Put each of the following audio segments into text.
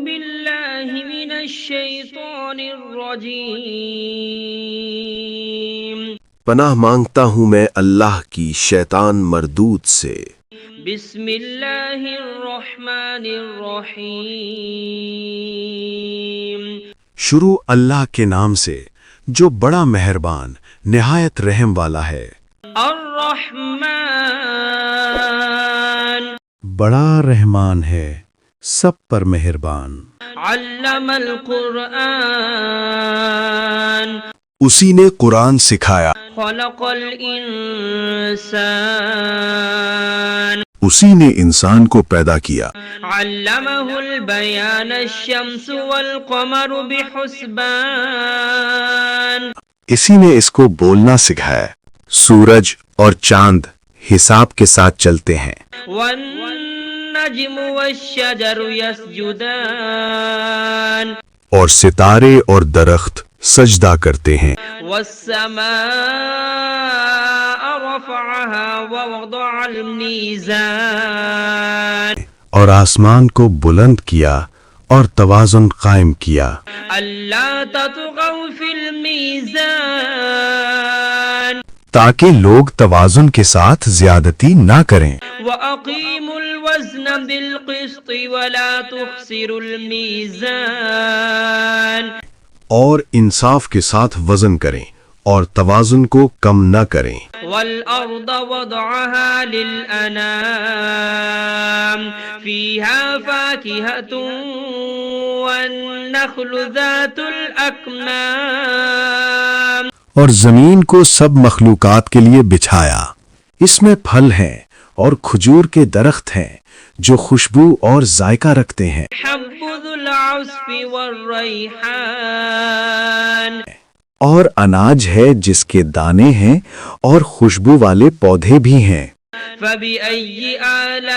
بالله من الشيطان الرجيم پناہ مانگتا ہوں میں اللہ کی شیطان مردود سے۔ بسم اللہ الرحمن الرحیم شروع اللہ کے نام سے جو بڑا مہربان نہایت رحم والا ہے۔ الرحمن بڑا رحمان ہے، سب پر مہربان۔ علم القرآن اسی نے قرآن سکھایا، خلق الانسان اسی نے انسان کو پیدا کیا۔ علمہ البیان الشمس والقمر بحسبان اسی نے اس کو بولنا سکھایا، سورج اور چاند حساب کے ساتھ چلتے ہیں۔ والنجم والشجر يسجدان اور ستارے اور درخت سجدہ کرتے ہیں۔ والسماء رفعها ووضع الميزان اور آسمان کو بلند کیا اور توازن قائم کیا، ألا تطغوا في الميزان تاکہ لوگ توازن کے ساتھ زیادتی نہ کریں۔ وأقيموا الوزن بالقسط ولا تخسروا الميزان اور انصاف کے ساتھ وزن کریں اور توازن کو کم نہ کریں۔ والأرض وضعها للأنام فيها فاكهة والنخل ذات الأكمام اور زمین کو سب مخلوقات کے لیے بچھایا، اس میں پھل ہیں اور کھجور کے درخت ہیں جو خوشبو اور ذائقہ رکھتے ہیں۔ حب ذو العصف والريحان اور اناج ہے جس کے دانے ہیں اور خوشبو والے پودے بھی ہیں۔ فبأي آلاء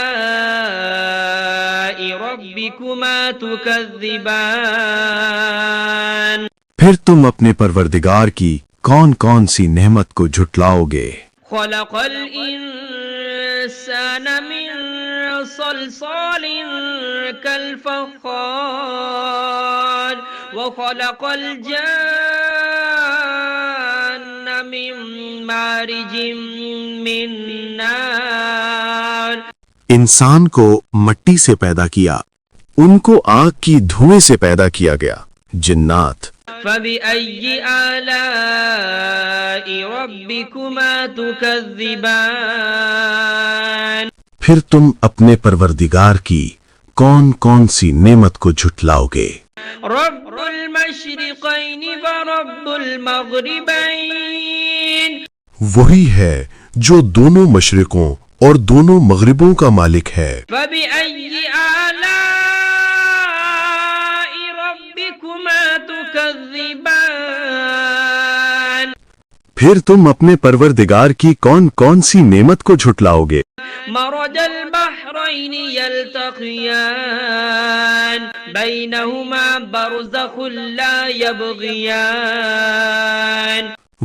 ربكما تكذبان پھر تم اپنے پروردگار کی کون کون سی نعمت کو جھٹلاؤ گے؟ خلق الإنسان من صلصال كالفخار وخلق الجان من مارج من نار انسان کو مٹی سے پیدا کیا، ان کو آگ کی دھوئیں سے پیدا کیا گیا۔ جنات فبأي آلاء ربكما تكذبان پھر تم اپنے پروردگار کی کون کون سی نعمت کو جھٹلاؤ گے؟ رب المشرقين ورب المغربين وہی ہے جو دونوں مشرقوں اور دونوں مغربوں کا مالک ہے۔ فبأي آلاء ربكما تكذبان پھر تم اپنے پروردگار کی کون کون سی نعمت کو جھٹلاؤ گے؟ مرج البحرين يلتقيان بينهما برزخ لا يبغيان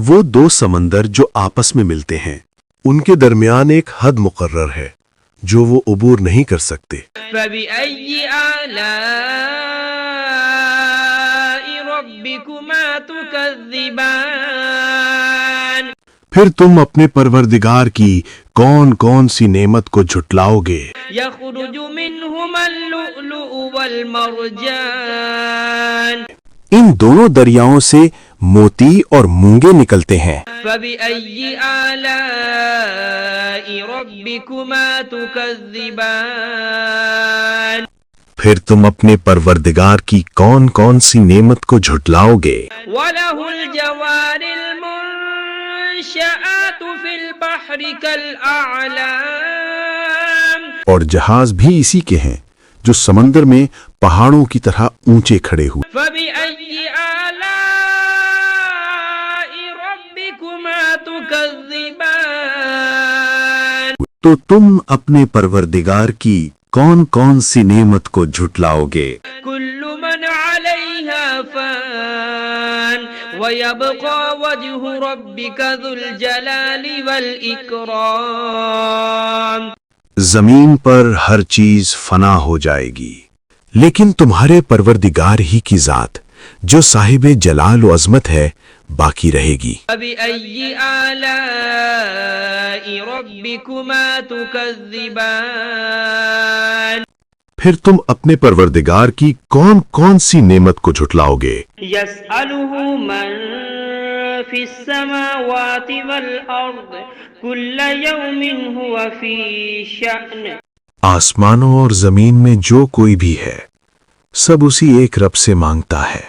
وہ دو سمندر جو آپس میں ملتے ہیں، ان کے درمیان ایک حد مقرر ہے جو وہ عبور نہیں کر سکتے۔ فبأي آلاء ربكما تكذبان پھر تم اپنے پروردگار کی کون کون سی نعمت کو جھٹلاؤ گے؟ يخرج منهما اللؤلؤ والمرجان ان دونوں دریاؤں سے موتی اور مونگے نکلتے ہیں۔ فبأي آلاء ربكما تكذبان پھر تم اپنے پروردگار کی کون کون سی نعمت کو جھٹلاؤ گے؟ وله الجوار المنشآت في البحر كالأعلام اور جہاز بھی اسی کے ہیں جو سمندر میں پہاڑوں کی طرح اونچے کھڑے ہوئے۔ فبأي آلاء ربكما تكذبان تو تم اپنے پروردگار کی کون کون سی نعمت کو جھٹلاؤ گے؟ كل من عليها فان ويبقى وجه ربك ذو الجلال والإكرام زمین پر ہر چیز فنا ہو جائے گی، لیکن تمہارے پروردگار ہی کی ذات جو صاحب جلال و عظمت ہے باقی رہے گی۔ فبأي آلاء ربكما تكذبان پھر تم اپنے پروردگار کی کون کون سی نعمت کو جھٹلاؤ گے؟ يسأله من في السماوات والأرض كل يوم هو في شأن آسمانوں اور زمین میں جو کوئی بھی ہے سب اسی ایک رب سے مانگتا ہے،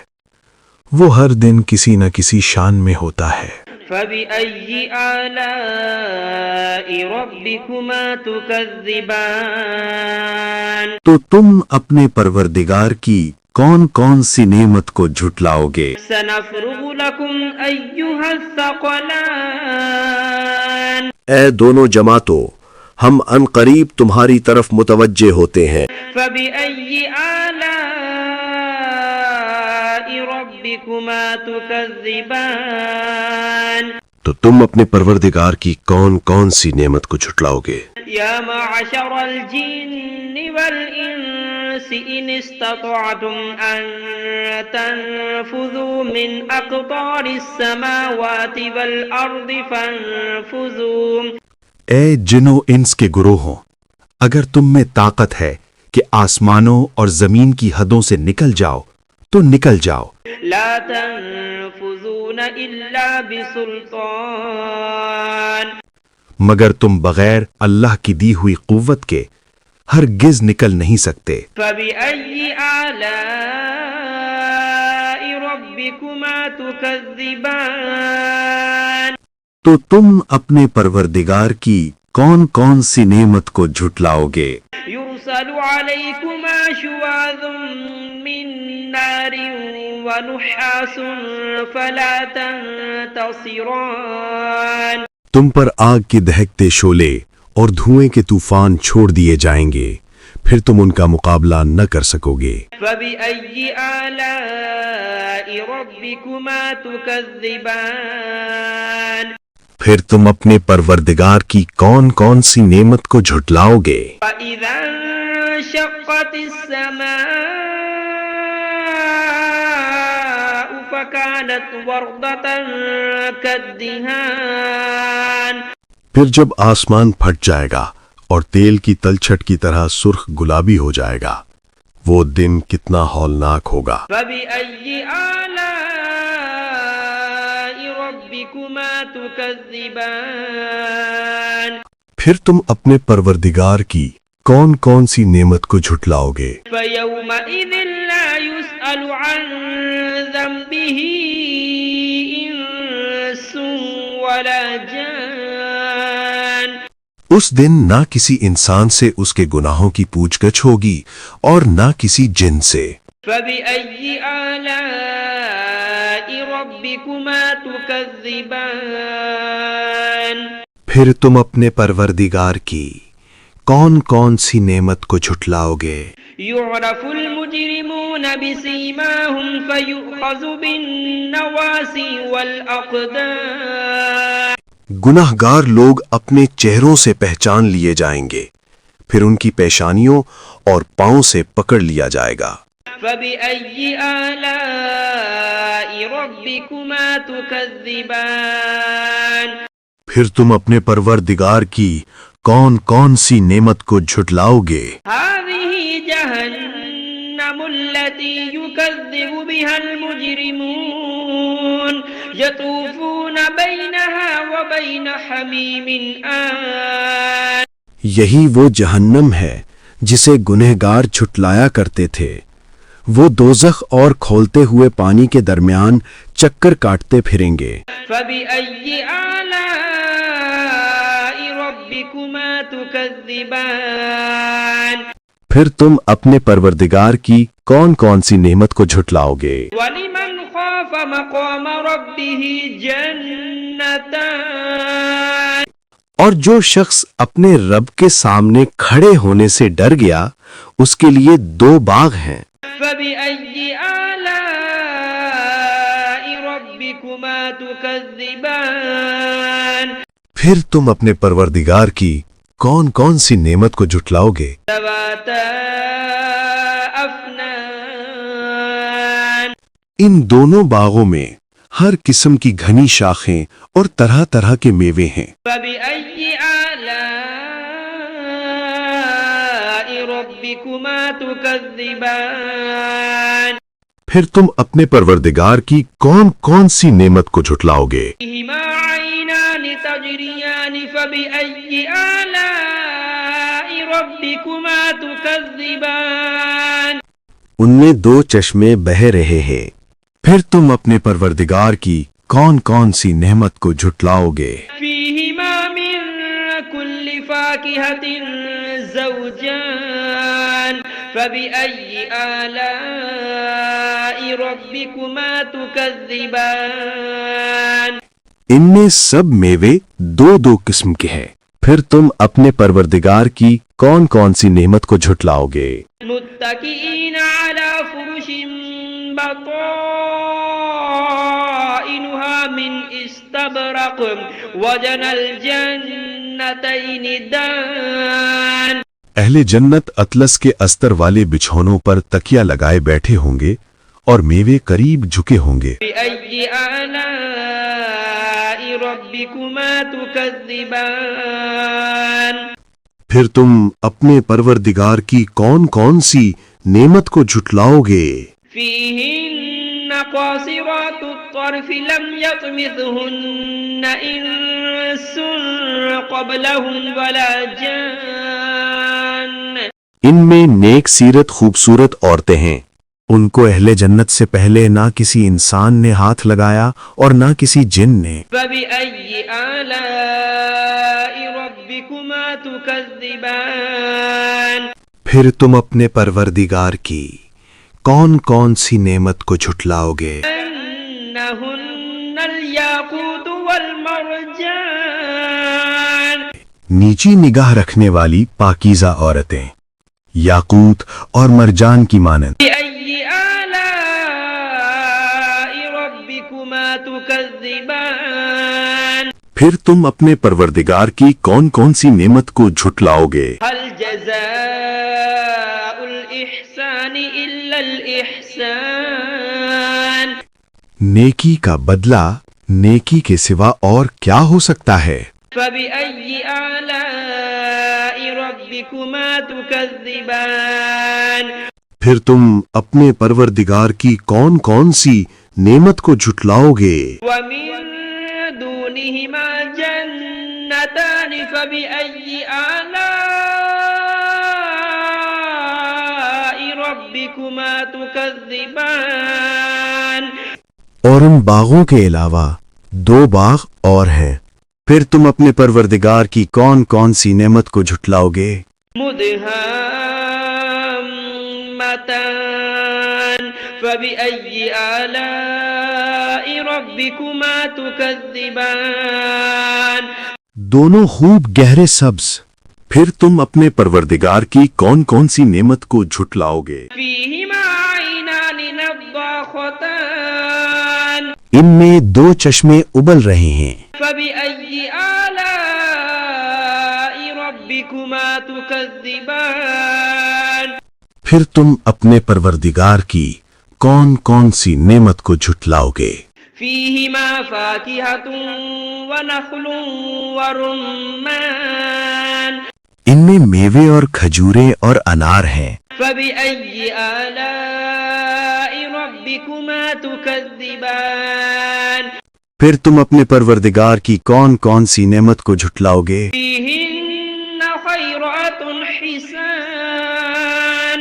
وہ ہر دن کسی نہ کسی شان میں ہوتا ہے۔ فبأي آلاء ربكما تكذبان تو تم اپنے پروردگار کی کون کون سی نعمت کو جھٹلاؤ گے؟ سنفرغ لكم أيها الثقلان اے دونوں جماعتوں، ہم ان قریب تمہاری طرف متوجہ ہوتے ہیں۔ فبأي آلاء ربكما تكذبان تو تم اپنے پروردگار کی کون کون سی نعمت کو جھٹلاؤ گے؟ يا معشر الجن والإنس إن استطعتم أن تنفذوا من أقطار السماوات والأرض فانفذوا اے جن و انس کے گروہوں، اگر تم میں طاقت ہے کہ آسمانوں اور زمین کی حدوں سے نکل جاؤ تو نکل جاؤ، لا تنفذون إلا بسلطان مگر تم بغیر اللہ کی دی ہوئی قوت کے ہرگز نکل نہیں سکتے۔ فبأي آلاء ربكما تكذبان تو تم اپنے پروردگار کی کون کون سی نعمت کو جھٹلاؤ گے؟ يرسل عليكما شواظ من نار ونحاس فلا تنتصران تم پر آگ کے دہکتے شعلے اور دھوئیں کے طوفان چھوڑ دیے جائیں گے، پھر تم ان کا مقابلہ نہ کر سکو گے۔ فبأي آلاء ربكما تكذبان پھر تم اپنے پروردگار کی کون کون سی نعمت کو جھٹلاؤ گے؟ فإذا انشقت السماء فكانت وردة كالدهان پھر جب آسمان پھٹ جائے گا اور تیل کی تلچھٹ کی طرح سرخ گلابی ہو جائے گا، وہ دن کتنا ہولناک ہوگا۔ فبأي آلاء ربكما تكذبان پھر تم اپنے پروردگار کی کون کون سی نعمت کو جھٹلاؤ گے؟ فيومئذ لا يسأل عن ذنبه إنس ولا جان اس دن نہ کسی انسان سے اس کے گناہوں کی پوچھ گچھ ہوگی اور نہ کسی جن سے۔ فبأي آلاء ربكما تكذبان پھر تم اپنے پروردگار کی کون کون سی نعمت کو جھٹلاؤ گے؟ يعرف المجرمون بسيماهم فيؤخذ بالنواصي والأقدام گناہ گار لوگ اپنے چہروں سے پہچان لیے جائیں گے، پھر ان کی پیشانیوں اور پاؤں سے پکڑ لیا جائے گا۔ فبأي آلاء ربكما تكذبان پھر تم اپنے پروردگار کی کون کون سی نعمت کو جھٹلاؤ گے؟ هذه جهنم التي يكذب بها المجرمون يطوفون بينها وبين حميم آن یہی وہ جہنم ہے جسے گنہگار جھٹلایا کرتے تھے، وہ دوزخ اور کھولتے ہوئے پانی کے درمیان چکر کاٹتے پھریں گے۔ فبأي آلاء ربكما تكذبان پھر تم اپنے پروردگار کی کون کون سی نعمت کو جھٹلاؤ گے؟ ولمن خاف مقام ربه جنتان اور جو شخص اپنے رب کے سامنے کھڑے ہونے سے ڈر گیا اس کے لیے 2 باغ ہیں۔ فبأي آلاء ربكما تكذبان پھر تم اپنے پروردگار کی کون کون سی نعمت کو جھٹلاؤ گے؟ ذواتا أفنان ان دونوں باغوں میں ہر قسم کی گھنی شاخیں اور طرح طرح کے میوے ہیں۔ فبأي آلاء ربكما تكذبان پھر تم اپنے پروردگار کی کون کون سی نعمت کو جھٹلاؤ گے؟ فيهما عينان تجريان فبأي آلاء ربكما تكذبان ان میں دو چشمے بہہ رہے ہیں، پھر تم اپنے پروردگار کی کون کون سی نعمت کو جھٹلاؤ گے؟ فيهما من كل فاكهة زوجان فبأي آلاء ربكما تكذبان ان میں سب میوے دو دو قسم کے ہیں، پھر تم اپنے پروردگار کی کون کون سی نعمت کو جھٹلاؤ گے؟ متكئين على فرش بطائنها من استبرق وجنى الجنتين دان اہل جنت اطلس کے استر والے بچھونوں پر تکیہ لگائے بیٹھے ہوں گے اور میوے قریب جھکے ہوں گے۔ بأي آلاء ربكما تكذبان پھر تم اپنے پروردگار کی کون کون سی نعمت کو جھٹلاؤ گے؟ فيهن قاصرات الطرف لم يطمثهن إنس قبلهم ولا جان ان میں نیک سیرت خوبصورت عورتیں ہیں، ان کو اہل جنت سے پہلے نہ کسی انسان نے ہاتھ لگایا اور نہ کسی جن نے۔ فبأي آلاء ربكما تكذبان پھر تم اپنے پروردگار کی کون کون سی نعمت کو جھٹلاؤ گے؟ أنهن الياقوت والمرجان نیچی نگاہ رکھنے والی پاکیزہ عورتیں، یاقوت اور مرجان کی مانند۔ بأي آلاء ربكما تكذبان پھر تم اپنے پروردگار کی کون کون سی نعمت کو جھٹلاؤ گے؟ هل جزاء الإحسان إلا الإحسان نیکی کا بدلہ نیکی کے سوا اور کیا ہو سکتا ہے؟ فبأي آلاء ربكما تكذبان پھر تم اپنے پروردگار کی کون کون سی نعمت کو جھٹلاؤ گے؟ ومن دونهما جنتان فبأي آلاء ربكما تكذبان اور ان باغوں کے علاوہ دو باغ اور ہیں، پھر تم اپنے پروردگار کی کون کون سی نعمت کو جھٹلاؤ گے؟ مدهامتان فبأي آلاء ربكما تكذبان دونوں خوب گہرے سبز، پھر تم اپنے پروردگار کی کون کون سی نعمت کو جھٹلاؤ گے؟ فيهما عينان نضاختان ان میں دو چشمے ابل رہے ہیں، فبأي آلاء ربكما تكذبان پھر تم اپنے پروردگار کی کون کون سی نعمت کو جھٹلاؤ گے؟ فيهما فاكهة ونخل ورمان ان میں میوے اور کھجوریں اور انار ہیں، فبأي آلاء ربكما تكذبان پھر تم اپنے پروردگار کی کون کون سی نعمت کو جھٹلاؤ گے؟ فيهن خيرات حسان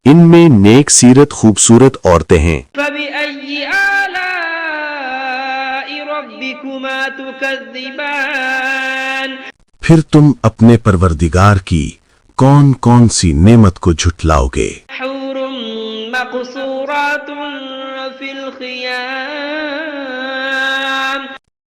ان میں نیک سیرت خوبصورت عورتیں ہیں، فبأي آلاء ربكما تكذبان پھر تم اپنے پروردگار کی کون کون سی نعمت کو جھٹلاؤ گے؟ حور مقصورات في الخيام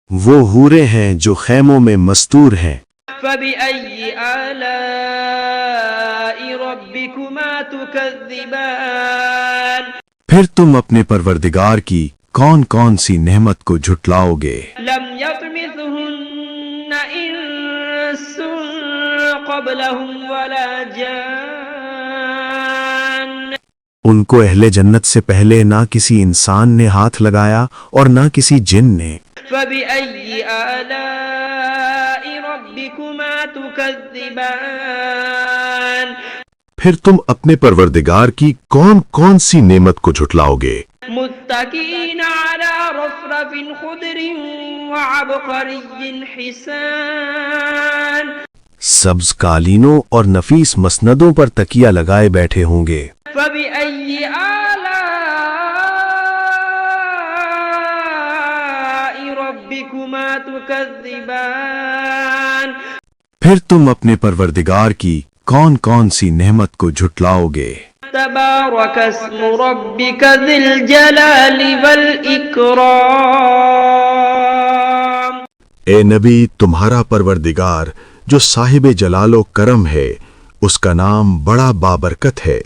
وہ حوریں ہیں جو خیموں میں مستور ہیں، فبأي آلاء ربكما تكذبان پھر تم اپنے پروردگار کی کون کون سی نعمت کو جھٹلاؤ گے؟ لم يطمثهن إنس قبلهم ولا جان ان کو اہل جنت سے پہلے نہ کسی انسان نے ہاتھ لگایا اور نہ کسی جن نے. فبأي آلاء ربكما تكذبان پھر تم اپنے پروردگار کی کون کون سی نعمت کو جھٹلاؤ گے؟ متكئين على رفرف خضر وعبقري حسان سبز قالینوں اور نفیس مسندوں پر تکیہ لگائے بیٹھے ہوں گے. فبأي آلاء ربكما تكذبان پھر تم اپنے پروردگار کی کون کون سی نعمت کو جھٹلاؤ گے؟ تبارك اسم ربك ذي الجلال والإكرام اے نبی، تمہارا پروردگار جو صاحب جلال و کرم ہے، اس کا نام بڑا بابرکت ہے.